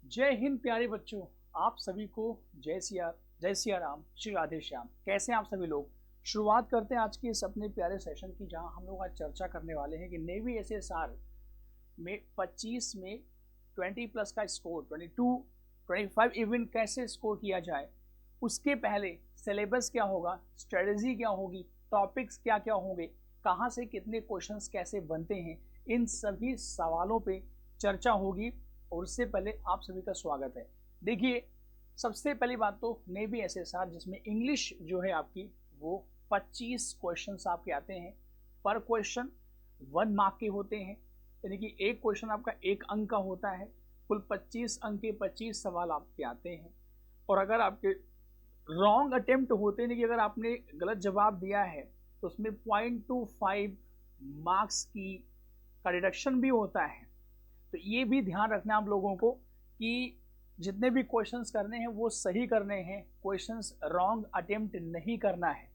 जय हिंद प्यारे बच्चों। आप सभी को जय सिया राम, श्री राधे श्याम। कैसे हैं आप सभी लोग। शुरुआत करते हैं आज के इस अपने प्यारे सेशन की, जहां हम लोग आज चर्चा करने वाले हैं कि नेवी एसएसआर में 25 में 20 प्लस का स्कोर 22 25 इवन कैसे स्कोर किया जाए। उसके पहले सिलेबस क्या होगा, स्ट्रेटजी क्या होगी, टॉपिक्स क्या क्या होंगे, कहाँ से कितने क्वेश्चंस कैसे बनते हैं, इन सभी सवालों पे चर्चा होगी। और उससे पहले आप सभी का स्वागत है। देखिए, सबसे पहली बात तो नेवी एसएसआर, जिसमें इंग्लिश जो है आपकी वो 25 क्वेश्चंस आपके आते हैं। पर क्वेश्चन 1 मार्क के होते हैं, यानी कि एक क्वेश्चन आपका 1 अंक का होता है। कुल 25 अंक के 25 सवाल आपके आते हैं। और अगर आपके रॉन्ग अटेम्प्ट होते हैं कि अगर आपने गलत जवाब दिया है तो उसमें 0.25 मार्क्स की का डिडक्शन भी होता है। तो ये भी ध्यान रखना आप लोगों को कि जितने भी क्वेश्चंस करने हैं वो सही करने हैं, क्वेश्चंस रॉन्ग अटेम्प्ट नहीं करना है।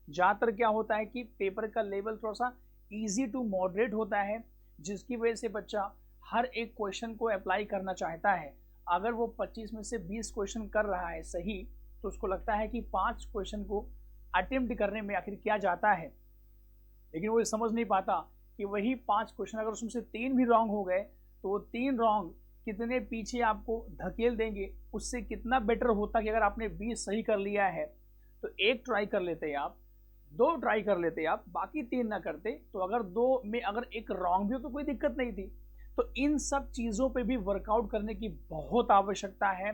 ज़्यादातर क्या होता है कि पेपर का लेवल थोड़ा सा इजी टू मॉडरेट होता है, जिसकी वजह से बच्चा हर एक क्वेश्चन को अप्लाई करना चाहता है। अगर वो 25 में से 20 क्वेश्चन कर रहा है सही, तो उसको लगता है कि 5 क्वेश्चन को अटेम्प्ट करने में आखिर क्या जाता है। लेकिन वो समझ नहीं पाता कि वही 5 क्वेश्चन अगर उसमें से 3 भी रॉन्ग हो गए तो वो 3 रॉन्ग कितने पीछे आपको धकेल देंगे। उससे कितना बेटर होता कि अगर आपने 20 सही कर लिया है तो 1 ट्राई कर लेते आप, 2 ट्राई कर लेते आप, बाकी 3 ना करते। तो अगर 2 में अगर 1 रॉन्ग भी हो तो कोई दिक्कत नहीं थी। तो इन सब चीज़ों पे भी वर्कआउट करने की बहुत आवश्यकता है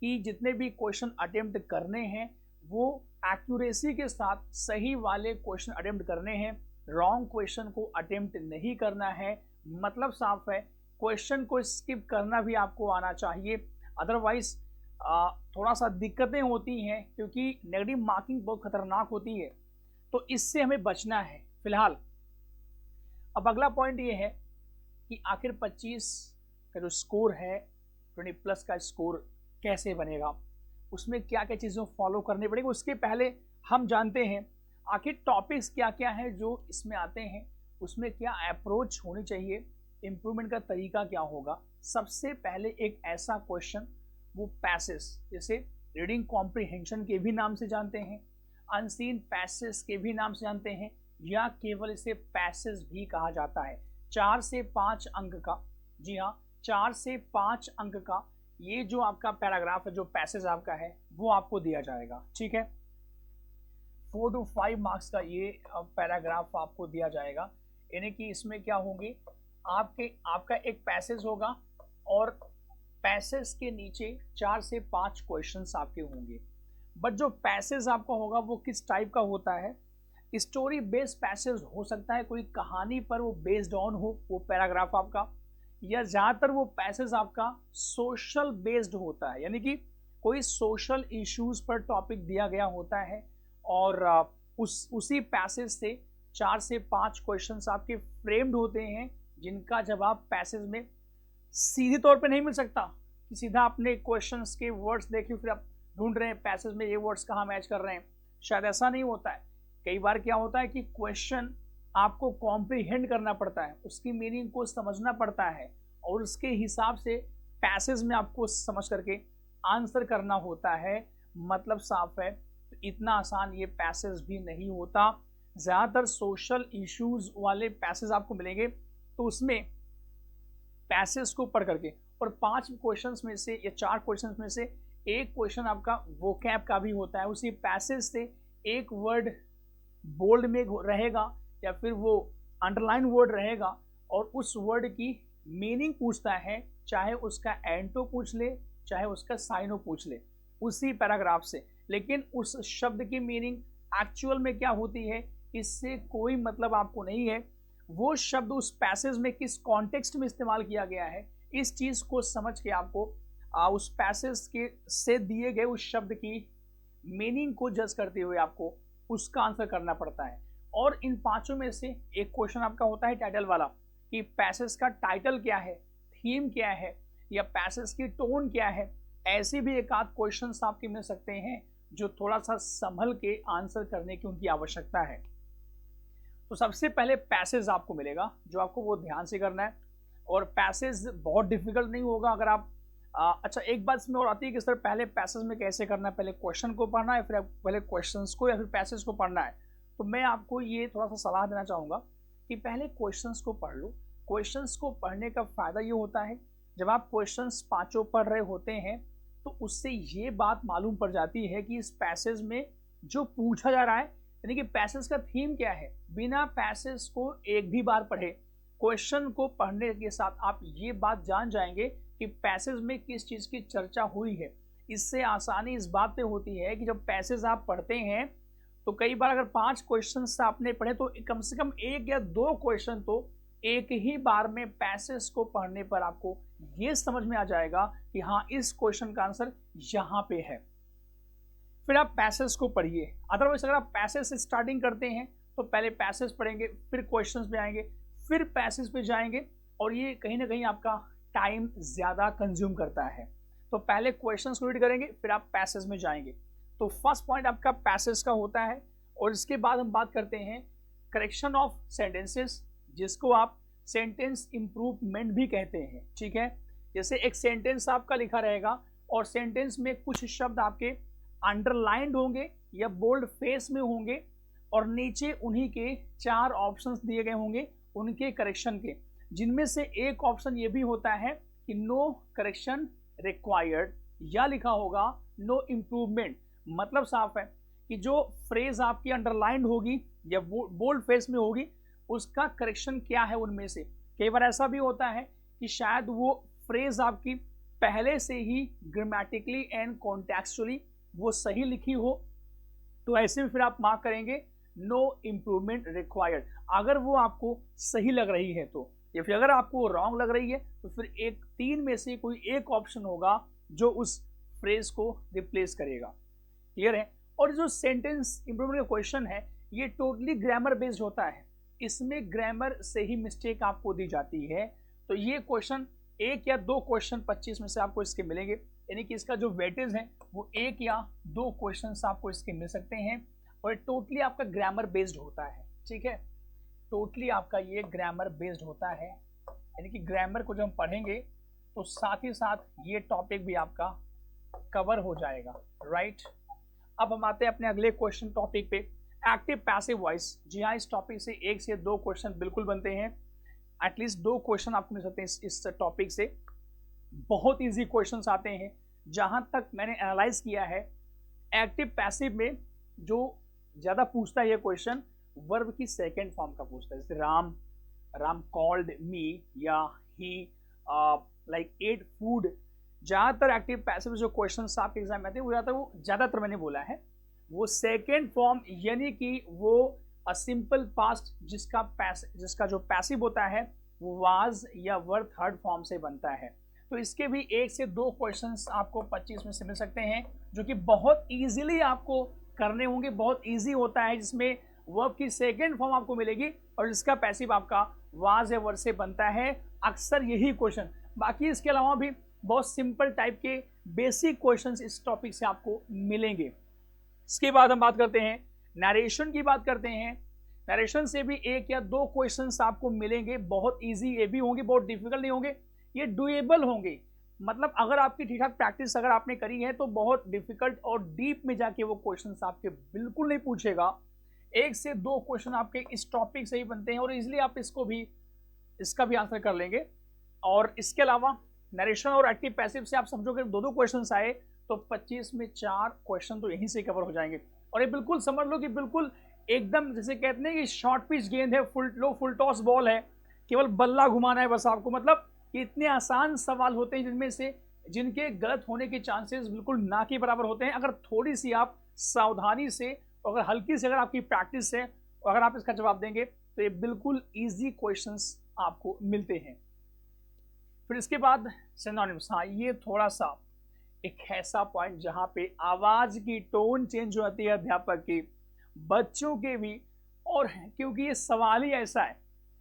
कि जितने भी क्वेश्चन अटेम्प्ट करने हैं वो एक्यूरेसी के साथ सही वाले क्वेश्चन अटेम्प्ट करने हैं। रॉन्ग क्वेश्चन को अटेम्प्ट नहीं करना है। मतलब साफ है, क्वेश्चन को स्किप करना भी आपको आना चाहिए। अदरवाइज थोड़ा सा दिक्कतें होती हैं, क्योंकि नेगेटिव मार्किंग बहुत खतरनाक होती है। तो इससे हमें बचना है फिलहाल। अब अगला पॉइंट ये है कि आखिर 25 का जो स्कोर है, 20 प्लस का स्कोर कैसे बनेगा, उसमें क्या क्या चीज़ें फॉलो करनी पड़ेगी। उसके पहले हम जानते हैं आखिर टॉपिक्स क्या क्या है जो इसमें आते हैं, उसमें क्या अप्रोच होनी चाहिए, इम्प्रूवमेंट का तरीका क्या होगा। सबसे पहले एक ऐसा क्वेश्चन, वो पैसेज, जैसे रीडिंग कॉम्प्रिहेंशन के भी नाम से जानते हैं, अनसीन पैसेज के भी नाम से जानते हैं, या केवल इसे पैसेज भी कहा जाता है। 4 से 5 अंक का, जी हाँ, 4 से 5 अंक का ये जो आपका पैराग्राफ है, जो पैसेज आपका है, वो आपको दिया जाएगा। ठीक है, 4 to 5 मार्क्स का ये पैराग्राफ आपको दिया जाएगा। यानी कि इसमें क्या होंगे, आपका एक पैसेज होगा और पैसेज के नीचे 4 से 5 क्वेश्चंस आपके होंगे। बट जो पैसेज आपका होगा वो किस टाइप का होता है, स्टोरी बेस्ड पैसेज हो सकता है, कोई कहानी पर वो बेस्ड ऑन हो वो पैराग्राफ आपका, या ज़्यादातर वो पैसेज आपका सोशल बेस्ड होता है, यानी कि कोई सोशल इश्यूज पर टॉपिक दिया गया होता है। और उसी पैसेज से 4 से 5 क्वेश्चंस आपके फ्रेम्ड होते हैं, जिनका जवाब पैसेज में सीधे तौर पे नहीं मिल सकता कि सीधा अपने क्वेश्चंस के वर्ड्स देखे फिर आप ढूंढ रहे हैं पैसेज में ये वर्ड्स कहाँ मैच कर रहे हैं। शायद ऐसा नहीं होता है। कई बार क्या होता है कि क्वेश्चन आपको कॉम्प्रीहेंड करना पड़ता है, उसकी मीनिंग को समझना पड़ता है, और उसके हिसाब से पैसेज में आपको समझ करके आंसर करना होता है। मतलब साफ है, इतना आसान ये पैसेज भी नहीं होता। ज़्यादातर सोशल इश्यूज वाले पैसेज आपको मिलेंगे, तो उसमें पैसेज को पढ़ करके, और 5 क्वेश्चंस में से या 4 क्वेश्चंस में से एक क्वेश्चन आपका वोकैब का भी होता है। उसी पैसेज से एक वर्ड बोल्ड में रहेगा या फिर वो अंडरलाइन वर्ड रहेगा, और उस वर्ड की मीनिंग पूछता है, चाहे उसका एंटो पूछ ले चाहे उसका साइनो पूछ ले, उसी पैराग्राफ से। लेकिन उस शब्द की मीनिंग एक्चुअल में क्या होती है, इससे कोई मतलब आपको नहीं है। वो शब्द उस पैसेज में किस कॉन्टेक्स्ट में इस्तेमाल किया गया है, इस चीज़ को समझ के आपको उस पैसेज के से दिए गए उस शब्द की मीनिंग को जज करते हुए आपको उसका आंसर करना पड़ता है। और इन 5 में से एक क्वेश्चन आपका होता है टाइटल वाला, कि पैसेज का टाइटल क्या है, थीम क्या है, या पैसेज की टोन क्या है। ऐसे भी एक आध क्वेश्चन आपके मिल सकते हैं जो थोड़ा सा संभल के आंसर करने की उनकी आवश्यकता है। तो सबसे पहले पैसेज आपको मिलेगा, जो आपको वो ध्यान से करना है। और पैसेज बहुत डिफिकल्ट नहीं होगा। अगर आप अच्छा, एक बात इसमें और आती है कि सर पहले पैसेज में कैसे करना है, पहले क्वेश्चन को पढ़ना है, फिर पहले क्वेश्चंस को या फिर पैसेज को पढ़ना है। तो मैं आपको ये थोड़ा सा सलाह देना चाहूँगा कि पहले क्वेश्चंस को पढ़ लो। क्वेश्चंस को पढ़ने का फ़ायदा ये होता है, जब आप क्वेश्चंस पाँचों पढ़ रहे होते हैं तो उससे ये बात मालूम पड़ जाती है कि इस पैसेज में जो पूछा जा रहा है, यानी कि पैसेज का थीम क्या है। बिना पैसेज को एक भी बार पढ़े क्वेश्चन को पढ़ने के साथ आप ये बात जान जाएंगे कि पैसेज में किस चीज़ की चर्चा हुई है। इससे आसानी इस बात पे होती है कि जब पैसेज आप पढ़ते हैं तो कई बार अगर 5 क्वेश्चन आपने पढ़े तो कम से कम 1 या 2 क्वेश्चन तो एक ही बार में पैसेज को पढ़ने पर आपको ये समझ में आ जाएगा कि हाँ, इस क्वेश्चन का आंसर यहाँ पे है। फिर आप पैसेज को पढ़िए। अदरवाइज अगर आप पैसेज से स्टार्टिंग करते हैं तो पहले पैसेज पढ़ेंगे, फिर क्वेश्चंस पे आएंगे, फिर पैसेज पे जाएंगे, और ये कहीं ना कहीं आपका टाइम ज़्यादा कंज्यूम करता है। तो पहले क्वेश्चंस को रीड करेंगे, फिर आप पैसेज में जाएंगे। तो फर्स्ट पॉइंट आपका पैसेज का होता है। और इसके बाद हम बात करते हैं करेक्शन ऑफ सेंटेंसेस, जिसको आप सेंटेंस इम्प्रूवमेंट भी कहते हैं। ठीक है, जैसे एक सेंटेंस आपका लिखा रहेगा और सेंटेंस में कुछ शब्द आपके अंडरलाइंड होंगे या बोल्ड फेस में होंगे, और नीचे उन्हीं के 4 ऑप्शंस दिए गए होंगे उनके करेक्शन के, जिनमें से एक ऑप्शन ये भी होता है कि नो करेक्शन रिक्वायर्ड, या लिखा होगा नो इम्प्रूवमेंट। मतलब साफ है कि जो फ्रेज आपकी अंडरलाइंड होगी या बोल्ड फेस में होगी उसका करेक्शन क्या है उनमें से। कई बार ऐसा भी होता है कि शायद वो फ्रेज आपकी पहले से ही ग्रामेटिकली एंड कॉन्टेक्चुअली वो सही लिखी हो, तो ऐसे में फिर आप मार्क करेंगे नो इम्प्रूवमेंट रिक्वायर्ड, अगर वो आपको सही लग रही है तो। या फिर अगर आपको रॉन्ग लग रही है तो फिर एक 3 में से कोई एक ऑप्शन होगा जो उस फ्रेज को रिप्लेस करेगा। क्लियर है। और जो सेंटेंस इंप्रूवमेंट का क्वेश्चन है ये टोटली ग्रामर बेस्ड होता है, इसमें ग्रामर से ही मिस्टेक आपको दी जाती है। तो ये क्वेश्चन 1 या 2 क्वेश्चन 25 में से आपको इसके मिलेंगे, यानी कि इसका जो वेटेज है वो 1 या 2 क्वेश्चन आपको इसके मिल सकते हैं। और टोटली आपका ग्रामर बेस्ड होता है। ठीक है, टोटली आपका ये ग्रामर बेस्ड होता है, यानी कि ग्रामर को जब हम पढ़ेंगे तो साथ ही साथ ये टॉपिक भी आपका कवर हो जाएगा। राइट, अब हम आते हैं अपने अगले क्वेश्चन टॉपिक पे, एक्टिव पैसिव वॉइस। जी हाँ, इस टॉपिक से 1 से 2 क्वेश्चन बिल्कुल बनते हैं, एटलीस्ट 2 क्वेश्चन आपको मिल सकते हैं इस टॉपिक से। बहुत ईजी क्वेश्चंस आते हैं। जहां तक मैंने एनालाइज किया है, एक्टिव पैसिव में जो ज़्यादा पूछता है ये क्वेश्चन वर्ब की सेकेंड फॉर्म का पूछता है, जैसे राम कॉल्ड मी या ही लाइक एट फूड। ज़्यादातर एक्टिव पैसिव जो क्वेश्चन आपके एग्जाम में आते हैं वो ज़्यादातर मैंने बोला है वो सेकेंड फॉर्म, यानी कि वो सिंपल पास्ट जिसका जो पैसिव होता है वो वाज या वर थर्ड फॉर्म से बनता है। तो इसके भी 1 से 2 क्वेश्चंस आपको 25 में से मिल सकते हैं, जो कि बहुत इजीली आपको करने होंगे। बहुत इजी होता है, जिसमें वर्ब की सेकेंड फॉर्म आपको मिलेगी और जिसका पैसिव आपका वाज या वर से बनता है। अक्सर यही क्वेश्चन, बाकी इसके अलावा भी बहुत सिंपल टाइप के बेसिक क्वेश्चंस इस टॉपिक से आपको मिलेंगे। इसके बाद हम बात करते हैं नरेशन की बात करते हैं। नरेशन से भी 1 या 2 क्वेश्चंस आपको मिलेंगे, बहुत इजी ये भी होंगे, बहुत डिफिकल्ट नहीं होंगे, ये डुएबल होंगे। मतलब अगर आपकी ठीक ठाक प्रैक्टिस अगर आपने करी है तो बहुत डिफिकल्ट और डीप में जाके वो क्वेश्चंस आपके बिल्कुल नहीं पूछेगा। 1 से 2 क्वेश्चन आपके इस टॉपिक से ही बनते हैं और इजिली आप इसका भी आंसर कर लेंगे। और इसके अलावा नरेशन और एक्टिव पैसिव से आप समझोगे 2-2 क्वेश्चन आए तो 25 में 4 क्वेश्चन तो यहीं से कवर हो जाएंगे। और ये बिल्कुल समझ लो कि बिल्कुल एकदम जैसे कहते हैं कि शॉर्ट पिच गेंद है, फुल टॉस बॉल है, केवल बल्ला घुमाना है बस आपको। मतलब कि इतने आसान सवाल होते हैं जिनके गलत होने के चांसेस बिल्कुल ना के बराबर होते हैं। अगर थोड़ी सी आप सावधानी से, अगर हल्की से अगर आपकी प्रैक्टिस है, अगर आप इसका जवाब देंगे तो ये बिल्कुल ईजी क्वेश्चंस आपको मिलते हैं। फिर इसके बाद सिनोनिम्स। हाँ, ये थोड़ा सा एक ऐसा पॉइंट जहाँ पे आवाज की टोन चेंज हो जाती है अध्यापक की, बच्चों के भी, और क्योंकि ये सवाल ही ऐसा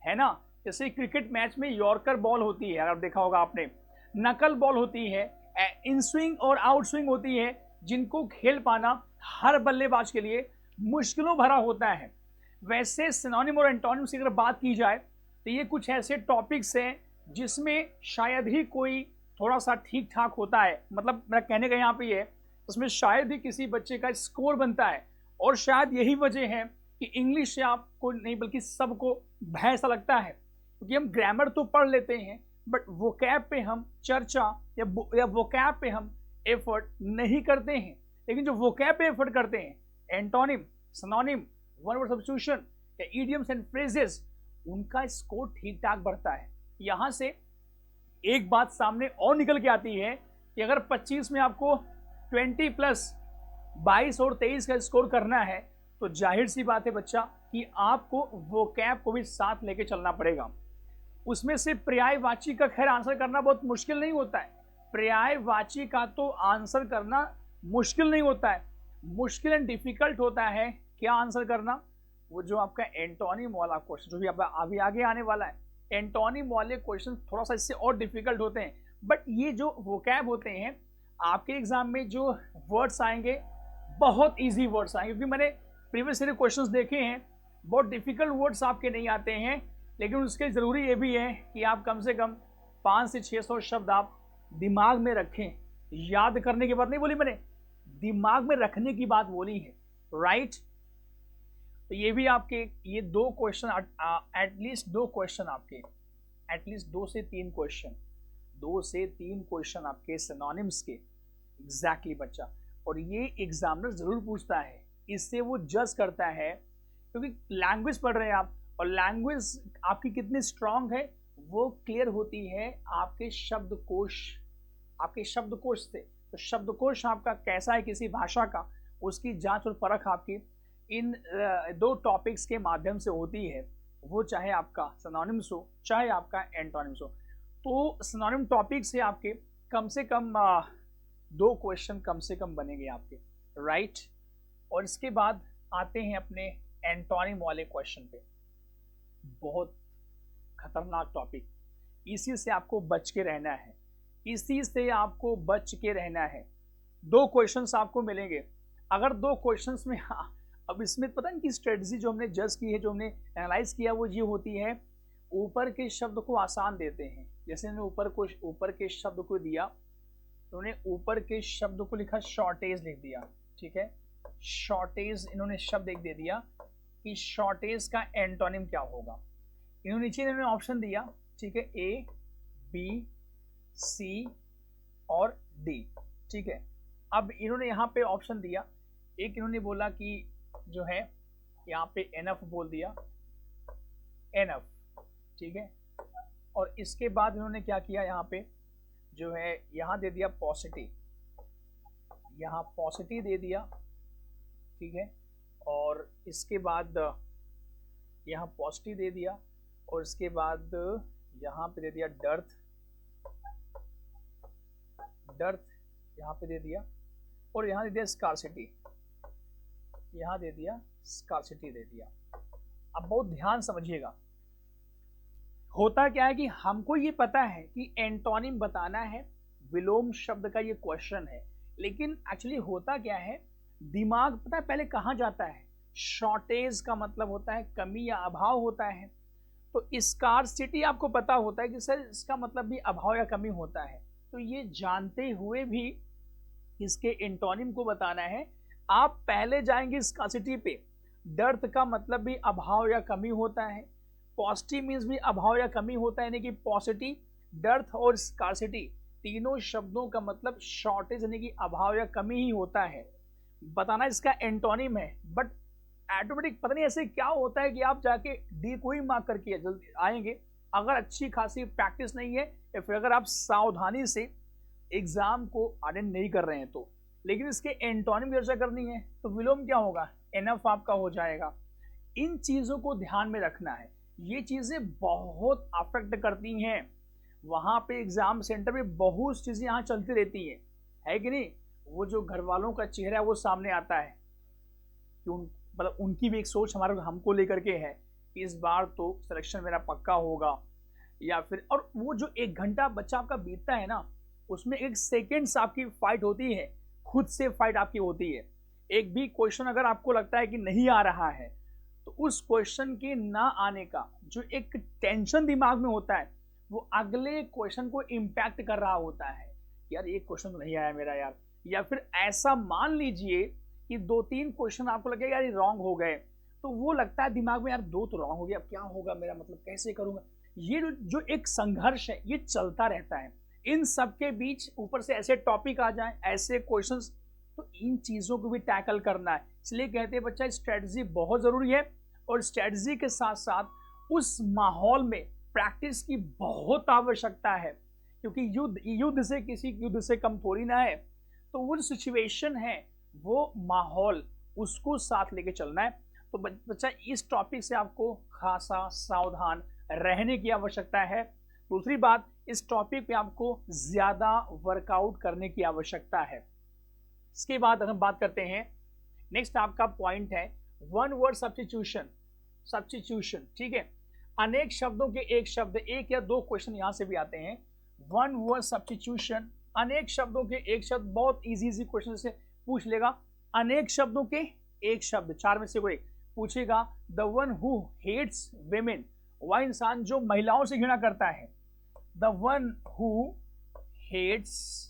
है ना। जैसे क्रिकेट मैच में यॉर्कर बॉल होती है, अगर देखा होगा आपने, नकल बॉल होती है, इन स्विंग और आउट स्विंग होती है, जिनको खेल पाना हर बल्लेबाज के लिए मुश्किलों भरा होता है। वैसे सिनोनिम और एंटोनिम्स की अगर बात की जाए तो ये कुछ ऐसे टॉपिक्स हैं जिसमें शायद ही कोई थोड़ा सा ठीक ठाक होता है, मतलब मेरा कहने का यहाँ पे ये है, उसमें शायद ही किसी बच्चे का स्कोर बनता है। और शायद यही वजह है कि इंग्लिश से आपको नहीं बल्कि सबको भय सा लगता है, क्योंकि हम ग्रामर तो पढ़ लेते हैं बट वोकैब पे हम चर्चा या वोकैब पे हम एफर्ट नहीं करते हैं। लेकिन जो वोकैब पे एफर्ट करते हैं, antonym, synonym, one word substitution या इडियम्स एंड फ्रेजेस, उनका स्कोर ठीक ठाक बढ़ता है। यहाँ से एक बात सामने और निकल के आती है कि अगर 25 में आपको 20 प्लस 22 और 23 का स्कोर करना है तो जाहिर सी बात है बच्चा कि आपको वोकैब को भी साथ लेके चलना पड़ेगा। उसमें से पर्यायवाची का खैर आंसर करना बहुत मुश्किल नहीं होता है। पर्यायवाची का तो आंसर करना मुश्किल नहीं होता है, मुश्किल एंड डिफिकल्ट होता है क्या आंसर करना, वो जो आपका एंटोनिम वाला क्वेश्चन जो भी अभी आगे आने वाला है। एंटोनिम वाले क्वेश्चन थोड़ा सा इससे और डिफिकल्ट होते हैं, बट ये जो वोकैब होते हैं आपके एग्जाम में जो वर्ड्स आएंगे बहुत इजी वर्ड्स आएंगे, क्योंकि मैंने प्रीवियस ईयर क्वेश्चंस देखे हैं, बहुत डिफिकल्ट वर्ड्स आपके नहीं आते हैं। लेकिन उसके ज़रूरी ये भी है कि आप कम से कम 500 से 600 शब्द आप दिमाग में रखें। याद करने की बात नहीं बोली मैंने, दिमाग में रखने की बात बोली है, राइट। तो ये भी आपके ये 2 क्वेश्चन, एटलीस्ट 2 क्वेश्चन आपके, एटलीस्ट 2 से 3 क्वेश्चन, 2 से 3 क्वेश्चन आपके सिनोनिम्स के एग्जैक्टली बच्चा। और ये एग्जामिनर जरूर पूछता है, इससे वो जज करता है, क्योंकि लैंग्वेज पढ़ रहे हैं आप और लैंग्वेज आपकी कितनी स्ट्रांग है वो क्लियर होती है आपके शब्दकोश से। तो शब्दकोश आपका कैसा है किसी भाषा का, उसकी जांच और परख आपकी इन 2 टॉपिक्स के माध्यम से होती है, वो चाहे आपका सिनोनिम्स हो चाहे आपका एंटोनिम्स हो। तो सिनोनिम टॉपिक से आपके कम से कम 2 क्वेश्चन कम से कम बनेंगे आपके, राइट। और इसके बाद आते हैं अपने एंटोनिम वाले क्वेश्चन पे, बहुत खतरनाक टॉपिक, इसी से आपको बच के रहना है, इसी से आपको बच के रहना है। 2 क्वेश्चंस आपको मिलेंगे, अगर 2 क्वेश्चंस में अब इसमें पता नहीं कि स्ट्रेटजी जो हमने जज की है, जो हमने एनालाइज किया, वो ये होती है ऊपर के शब्द को आसान देते हैं। जैसे इन्होंने ऊपर के शब्द को दिया, तो उन्होंने ऊपर के शब्द को लिखा शॉर्टेज लिख दिया, ठीक है। शॉर्टेज इन्होंने शब्द एक दे दिया कि शॉर्टेज का एंटोनिम क्या होगा। नीचे इन्होंने ऑप्शन दिया, ठीक है, ए, बी, सी और डी, ठीक है। अब इन्होंने यहाँ पे ऑप्शन दिया, एक इन्होंने बोला कि जो है यहाँ पे एनफ बोल दिया, एनफ, ठीक है। और इसके बाद इन्होंने क्या किया, यहाँ पे जो है यहाँ दे दिया पॉजिटिव, यहाँ पॉजिटिव दे दिया, ठीक है। और इसके बाद यहाँ पॉजिटिव दे दिया और इसके बाद यहाँ पे दे दिया डर्थ यहाँ पे दे दिया, और यहाँ दे दिया स्कार्सिटी, यहाँ दे दिया स्कार्सिटी दे दिया। अब बहुत ध्यान समझिएगा, होता क्या है कि हमको ये पता है कि एंटोनिम बताना है, विलोम शब्द का ये क्वेश्चन है, लेकिन एक्चुअली होता क्या है, दिमाग पता है पहले कहाँ जाता है। शॉर्टेज का मतलब होता है कमी या अभाव होता है, तो स्कार्सिटी आपको पता होता है कि सर इसका मतलब भी अभाव या कमी होता है। तो ये जानते हुए भी इसके एंटोनिम को बताना है, आप पहले जाएंगे स्कार्सिटी पे। डर्थ का मतलब भी अभाव या कमी होता है, पॉजिटिव मीन्स भी अभाव या कमी होता है, यानी कि पॉजिटिव, डर्थ और स्कार्सिटी तीनों शब्दों का मतलब शॉर्टेज यानी कि अभाव या कमी ही होता है। बताना इसका एंटोनिम है, बट ऑटोमेटिक पता नहीं ऐसे क्या होता है कि आप जाके डी को ही मार्क करके जल्दी आएंगे, अगर अच्छी खासी प्रैक्टिस नहीं है या फिर अगर आप सावधानी से एग्जाम को अटेंड नहीं कर रहे हैं तो। लेकिन इसके एंटोनिम चर्चा करनी है तो विलोम क्या होगा, एनफ आपका हो जाएगा। इन चीज़ों को ध्यान में रखना है, ये चीज़ें बहुत अफेक्ट करती हैं। वहाँ पे एग्जाम सेंटर में बहुत चीज़ें यहाँ चलती रहती हैं, है कि नहीं। वो जो घर वालों का चेहरा है वो सामने आता है कि मतलब उनकी भी एक सोच हमको लेकर के है कि इस बार तो सिलेक्शन मेरा पक्का होगा, या फिर और वो जो 1 घंटा बच्चा आपका बीतता है ना, उसमें 1 सेकेंड्स आपकी फाइट होती है, खुद से फाइट आपकी होती है। एक भी क्वेश्चन अगर आपको लगता है कि नहीं आ रहा है, तो उस क्वेश्चन के ना आने का जो एक टेंशन दिमाग में होता है, वो अगले क्वेश्चन को इम्पैक्ट कर रहा होता है। यार एक क्वेश्चन तो नहीं आया मेरा यार, या फिर ऐसा मान लीजिए कि 2-3 क्वेश्चन आपको लगेगा यार ये रॉन्ग हो गए, तो वो लगता है दिमाग में यार 2 तो रॉन्ग हो गया, अब क्या होगा मेरा, मतलब कैसे करूंगा। ये जो एक संघर्ष है ये चलता रहता है। इन सब के बीच ऊपर से ऐसे टॉपिक आ जाए, ऐसे क्वेश्चंस, तो इन चीज़ों को भी टैकल करना है। इसलिए कहते हैं बच्चा स्ट्रेटजी बहुत ज़रूरी है, और स्ट्रेटजी के साथ साथ उस माहौल में प्रैक्टिस की बहुत आवश्यकता है, क्योंकि युद्ध से किसी युद्ध से कम थोड़ी ना है। तो वो जो सिचुएशन है, वो माहौल, उसको साथ लेके चलना है। तो बच्चा इस टॉपिक से आपको खासा सावधान रहने की आवश्यकता है। दूसरी बात, इस टॉपिक पे आपको ज़्यादा वर्कआउट करने की आवश्यकता है। इसके बाद अगर हम बात करते हैं, नेक्स्ट आपका पॉइंट है वन वर्ड सब्स्टिट्यूशन। सब्स्टिट्यूशन, ठीक है, अनेक शब्दों के एक शब्द, एक या दो क्वेश्चन यहां से भी आते हैं। वन वर्ड सब्स्टिट्यूशन, अनेक शब्दों के एक शब्द, बहुत इजी क्वेश्चन से पूछ लेगा। अनेक शब्दों के एक शब्द, 4 में से कोई पूछेगा। The one who hates women, वह इंसान जो महिलाओं से घृणा करता है। The one who hates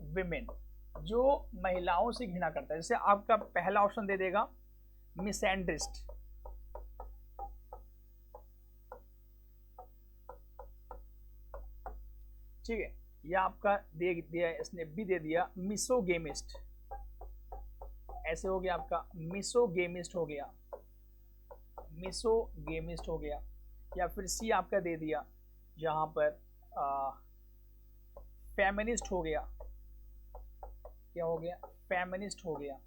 women, जो महिलाओं से घृणा करता है। जैसे आपका पहला ऑप्शन दे देगा मिसएंड्रिस्ट, ठीक है, या आपका दे दिया, इसने भी दे दिया मिसोगेमिस्ट, ऐसे हो गया आपका मिसोगेमिस्ट हो गया, मिसोगेमिस्ट हो गया। या फिर सी आपका दे दिया जहां पर फेमिनिस्ट हो गया, क्या हो गया, फेमिनिस्ट हो गया।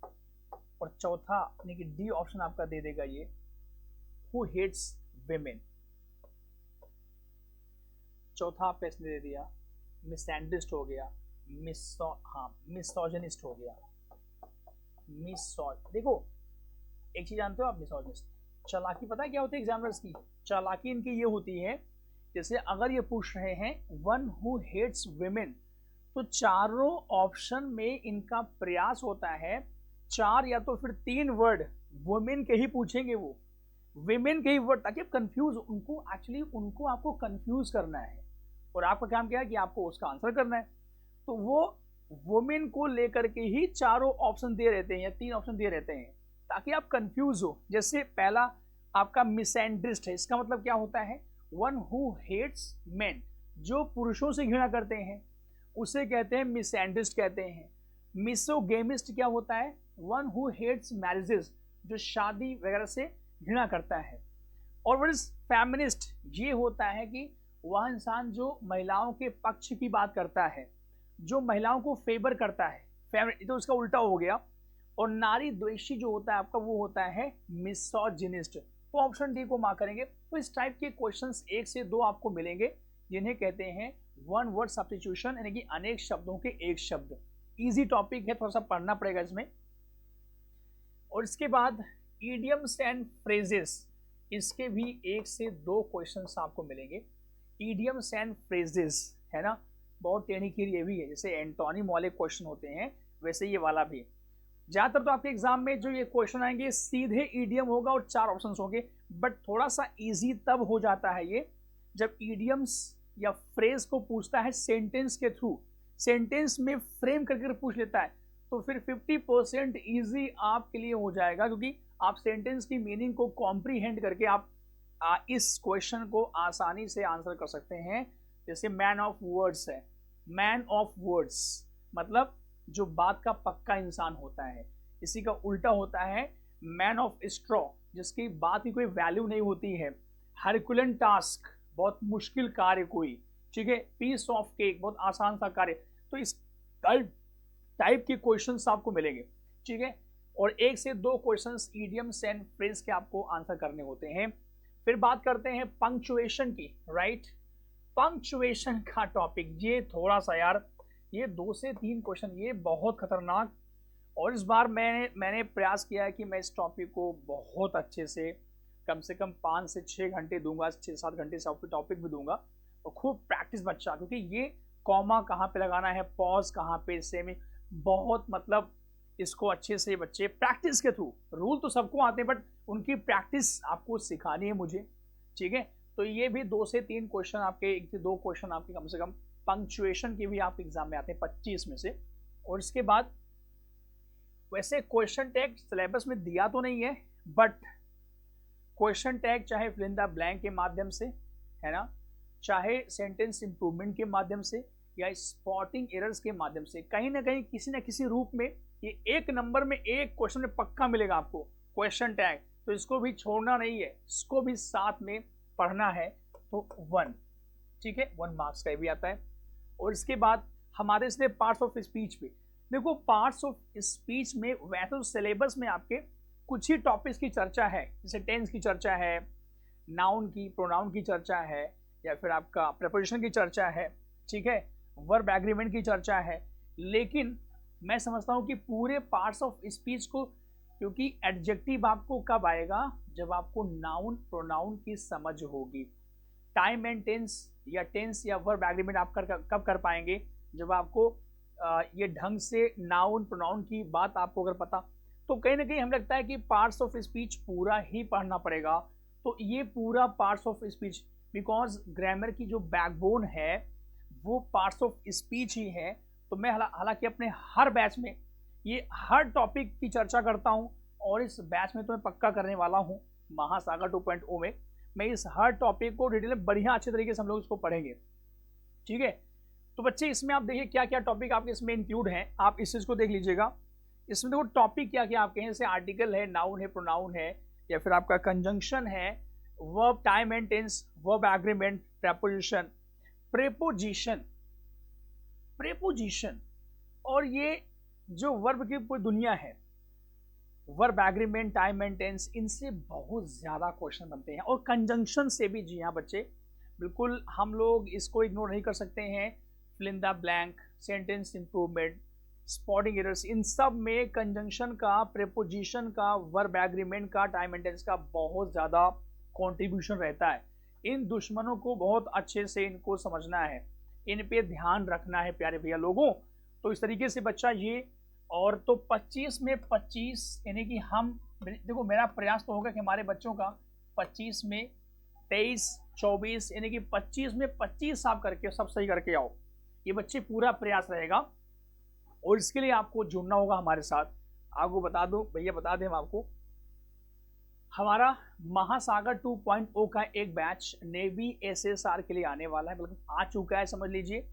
और चौथा यानी कि डी ऑप्शन आपका दे देगा ये हु हेट्स विमेन। चौथा आपका इसने दे दिया मिसएंड्रिस्ट हो गया, मिसोजिनिस्ट हो गया। देखो एक चीज जानते हो आप, मिसोजिनिस्ट, चालाकी पता है क्या होती है एग्जामिनर्स की? चालाकी इनकी ये होती है, जैसे अगर ये पूछ रहे हैं वन हु हेट्स विमेन, तो चारों ऑप्शन में इनका प्रयास होता है 4 या तो फिर 3 वर्ड वुमेन के ही पूछेंगे, वो विमेन के ही वर्ड, ताकि आप कंफ्यूज, उनको एक्चुअली उनको आपको कंफ्यूज करना है, और आपका काम क्या है कि आपको उसका आंसर करना है। तो वो वुमेन को लेकर के ही चारों ऑप्शन दे रहते हैं या 3 ऑप्शन दे रहते हैं, ताकि आप कंफ्यूज हो। जैसे पहला आपका मिसएंड्रिस्ट है, इसका मतलब क्या होता है, वन हु हेट्स मेन, जो पुरुषों से घृणा करते हैं उसे कहते हैं मिसएंड्रिस्ट कहते हैं। मिसोगेमिस्ट क्या होता है, वन हु हेट्स मैरिजेस, जो शादी वगैरह से घृणा करता है। और व्हाट इज फेमिनिस्ट, ये होता है कि वह इंसान जो महिलाओं के पक्ष की बात करता है, जो महिलाओं को फेवर करता है, तो उसका उल्टा हो गया। और नारी द्वेषी जो होता है आपका, वो होता है मिसोजिनिस्ट। तो ऑप्शन डी को मार्क करेंगे। तो इस टाइप के क्वेश्चंस 1 से 2 आपको मिलेंगे, जिन्हें कहते हैं वन वर्ड सब्स्टिट्यूशन, यानी कि अनेक शब्दों के एक शब्द। इजी टॉपिक है, थोड़ा सा पढ़ना पड़ेगा इसमें। और इसके बाद इडियम्स एंड फ्रेजेस, इसके भी 1 से 2 क्वेश्चंस आपको मिलेंगे। इडियम्स एंड फ्रेजेस है ना, बहुत टेढ़ी खीर ये भी है, जैसे एंटोनिम वाले क्वेश्चन होते हैं वैसे ये वाला भी। ज़्यादातर तो आपके एग्जाम में जो ये क्वेश्चन आएंगे सीधे ईडियम होगा और 4 ऑप्शन होंगे, बट थोड़ा सा इजी तब हो जाता है ये जब ईडियम्स या फ्रेज को पूछता है सेंटेंस के थ्रू, सेंटेंस में फ्रेम करके पूछ लेता है, तो फिर 50% ईजी आपके लिए हो जाएगा, क्योंकि आप सेंटेंस की मीनिंग को कॉम्प्रीहेंड करके आप इस क्वेश्चन को आसानी से आंसर कर सकते हैं। जैसे मैन ऑफ वर्ड्स है, मैन ऑफ वर्ड्स मतलब जो बात का पक्का इंसान होता है। इसी का उल्टा होता है मैन ऑफ स्ट्रॉ, जिसकी बात की कोई वैल्यू नहीं होती है। हरकुलन टास्क, बहुत मुश्किल कार्य कोई, ठीक है। पीस ऑफ केक, बहुत आसान सा कार्य। तो इस टाइप के क्वेश्चंस आपको मिलेंगे, ठीक है। और 1 से 2 क्वेश्चंस ईडियम्स एंड फ्रेज के आपको आंसर करने होते हैं। फिर बात करते हैं पंक्चुएशन की, राइट। पंक्चुएशन का टॉपिक ये थोड़ा सा यार, ये 2 से 3 क्वेश्चन ये बहुत खतरनाक। और इस बार मैंने प्रयास किया है कि मैं इस टॉपिक को बहुत अच्छे से कम 5 से 6 घंटे दूंगा, 6-7 घंटे टॉपिक भी दूंगा, और खूब प्रैक्टिस बच्चा, क्योंकि ये कॉमा कहाँ पे लगाना है, पॉज कहाँ पे, सेमी, बहुत मतलब इसको अच्छे से बच्चे प्रैक्टिस के थ्रू, रूल तो सबको आते हैं बट उनकी प्रैक्टिस आपको सिखानी है मुझे। ठीक है। तो ये भी 2 से 3 क्वेश्चन आपके, 1 से 2 क्वेश्चन आपके कम से कम पंक्चुएशन के भी आप एग्जाम में आते हैं 25 में से। और इसके बाद वैसे क्वेश्चन टैग सिलेबस में दिया तो नहीं है, बट क्वेश्चन टैग चाहे फिल इन द ब्लैंक के माध्यम से, है ना, चाहे सेंटेंस इंप्रूवमेंट के माध्यम से या स्पॉटिंग एरर्स के माध्यम से, कहीं ना कहीं किसी न किसी रूप में ये 1 नंबर में, 1 क्वेश्चन में पक्का मिलेगा आपको क्वेश्चन टैग। तो इसको भी छोड़ना नहीं है, इसको भी साथ में पढ़ना है। तो 1, ठीक है, 1 मार्क्स का भी आता है। और इसके बाद हमारे इसलिए पार्ट्स ऑफ स्पीच पे देखो, पार्ट्स ऑफ स्पीच में वैसे तो सिलेबस में आपके कुछ ही टॉपिक्स की चर्चा है, जैसे टेंस की चर्चा है, नाउन की, प्रोनाउन की चर्चा है, या फिर आपका प्रीपोजिशन की चर्चा है, ठीक है, वर्ब एग्रीमेंट की चर्चा है। लेकिन मैं समझता हूँ कि पूरे पार्ट्स ऑफ स्पीच को, क्योंकि एडजेक्टिव आपको कब आएगा, जब आपको नाउन प्रोनाउन की समझ होगी। टाइम एंड टेंस या टेंस या वर्ब एग्रीमेंट आप कब कर पाएंगे, जब आपको ये ढंग से नाउन प्रोनाउन की बात आपको अगर पता। तो कहीं ना कहीं हमें लगता है कि पार्ट्स ऑफ स्पीच पूरा ही पढ़ना पड़ेगा। तो ये पूरा parts of speech, because grammar की जो बैकबोन है वो पार्ट्स ऑफ स्पीच ही है। तो मैं हालांकि अपने हर बैच में ये हर टॉपिक की चर्चा करता हूँ, और इस बैच में तो मैं पक्का करने वाला हूँ महासागर 2.0 में, मैं इस हर टॉपिक को डिटेल में बढ़िया अच्छे तरीके से हम लोग इसको पढ़ेंगे, ठीक है। तो बच्चे इसमें आप देखिए क्या क्या टॉपिक आपके इसमें इंक्लूड हैं, आप इस चीज़ को देख लीजिएगा। इसमें देखो टॉपिक क्या क्या आपके हैं, जैसे आर्टिकल है, नाउन है, प्रोनाउन है, या फिर आपका कंजंक्शन है, verb, time and tense, verb agreement, preposition, preposition, preposition, और ये जो वर्ब की पूरी दुनिया है, verb agreement, time and tense, इनसे बहुत ज़्यादा क्वेश्चन बनते हैं। और कंजंक्शन से भी, जी हाँ बच्चे, बिल्कुल हम लोग इसको इग्नोर नहीं कर सकते हैं। Fill in the blank, sentence improvement, spotting errors, इन सब में कंजंक्शन का, प्रीपोजिशन का, वर्ब एग्रीमेंट का, टाइम एंड टेंस का बहुत ज़्यादा कंट्रीब्यूशन रहता है। इन दुश्मनों को बहुत अच्छे से इनको समझना है, इन पे ध्यान रखना है प्यारे भैया लोगों। तो इस तरीके से बच्चा ये, और तो 25 में 25, यानी कि हम देखो, मेरा प्रयास तो होगा कि हमारे बच्चों का 25 में 23, 24, यानी कि 25 में 25 आप करके सब सही करके आओ। ये बच्चे पूरा प्रयास रहेगा, और इसके लिए आपको जुड़ना होगा हमारे साथ। आपको बता दो भैया, बता दें हम आपको, हमारा महासागर 2.0 का एक बैच नेवी एसएसआर के लिए आने वाला है, बल्कि आ चुका है समझ लीजिए।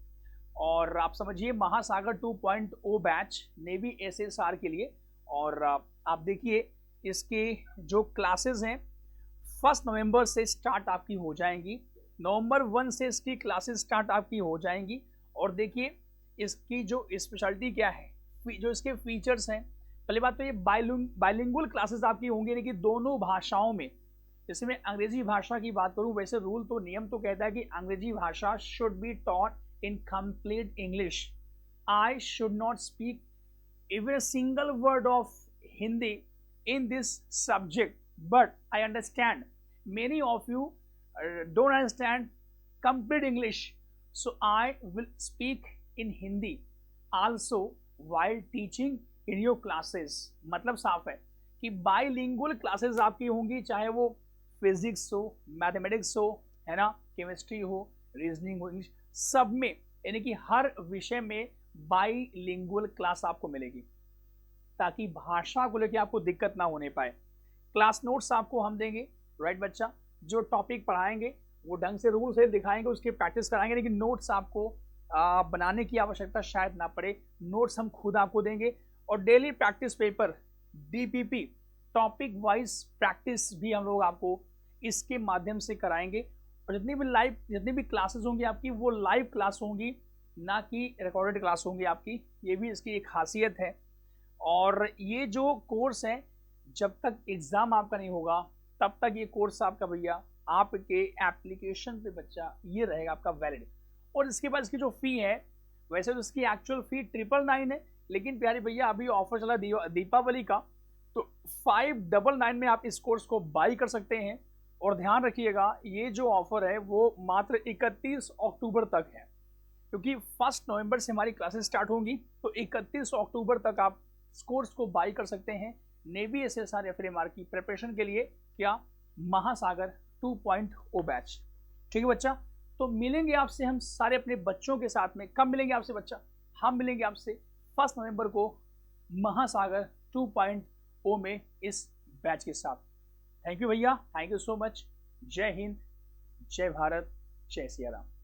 और आप समझिए महासागर 2.0 बैच नेवी एसएसआर के लिए। और आप देखिए इसके जो क्लासेस हैं 1 नवंबर से स्टार्ट आपकी हो जाएंगी, नवंबर 1 से इसकी क्लासेस स्टार्ट आपकी हो जाएंगी। और देखिए इसकी जो स्पेशलिटी क्या है, जो इसके फीचर्स हैं, पहली बात तो ये बाइलिंगुअल क्लासेस आपकी होंगी, यानी कि दोनों भाषाओं में। जैसे मैं अंग्रेजी भाषा की बात करूं, वैसे रूल तो, नियम तो कहता है कि अंग्रेजी भाषा should be taught in complete English. I should not speak even a single word of Hindi in this subject, but I understand many of you don't understand complete English, so I will speak in Hindi also while teaching in your classes. मतलब साफ है कि bilingual classes आपकी होंगी, चाहे वो physics हो, mathematics हो, है ना, केमिस्ट्री हो, रीजनिंग हो, इंग्लिश, सब में, यानी कि हर विषय में बाइलिंगुअल क्लास आपको मिलेगी, ताकि भाषा को लेकर आपको दिक्कत ना होने पाए। क्लास नोट्स आपको हम देंगे, राइट बच्चा, जो टॉपिक पढ़ाएंगे वो ढंग से रूल से दिखाएंगे, उसकी प्रैक्टिस कराएंगे, लेकिन नोट्स आपको बनाने की आवश्यकता शायद ना पड़े, नोट्स हम खुद आपको देंगे। और daily practice paper DPP, topic wise practice भी हम लोग आपको इसके माध्यम से कराएंगे। और जितनी भी क्लासेस होंगी आपकी, वो लाइव क्लास होंगी, ना कि रिकॉर्डेड क्लास होंगी आपकी। ये भी इसकी एक खासियत है। और ये जो कोर्स है, जब तक एग्ज़ाम आपका नहीं होगा तब तक ये कोर्स आपका भैया आपके एप्लीकेशन पे बच्चा ये रहेगा आपका वैलिड। और इसके बाद इसकी जो फ़ी है, वैसे तो इसकी एक्चुअल फ़ी 999 है, लेकिन प्यारे भैया अभी ऑफर चला दीपावली का, तो 599 में आप इस कोर्स को बाई कर सकते हैं। और ध्यान रखिएगा, ये जो ऑफर है वो मात्र 31 अक्टूबर तक है, क्योंकि 1 नवंबर से हमारी क्लासेस स्टार्ट होंगी। तो 31 अक्टूबर तक आप इस कोर्स को बाई कर सकते हैं नेवी एसएसआर FMR की प्रिपरेशन के लिए। क्या महासागर 2.0 बैच। ठीक है बच्चा, तो मिलेंगे आपसे हम सारे अपने बच्चों के साथ में। कब मिलेंगे आपसे बच्चा? हम मिलेंगे आपसे 1 नवंबर को महासागर 2.0 में इस बैच के साथ। थैंक यू भैया, थैंक यू सो मच। जय हिंद, जय भारत, जय सिया राम।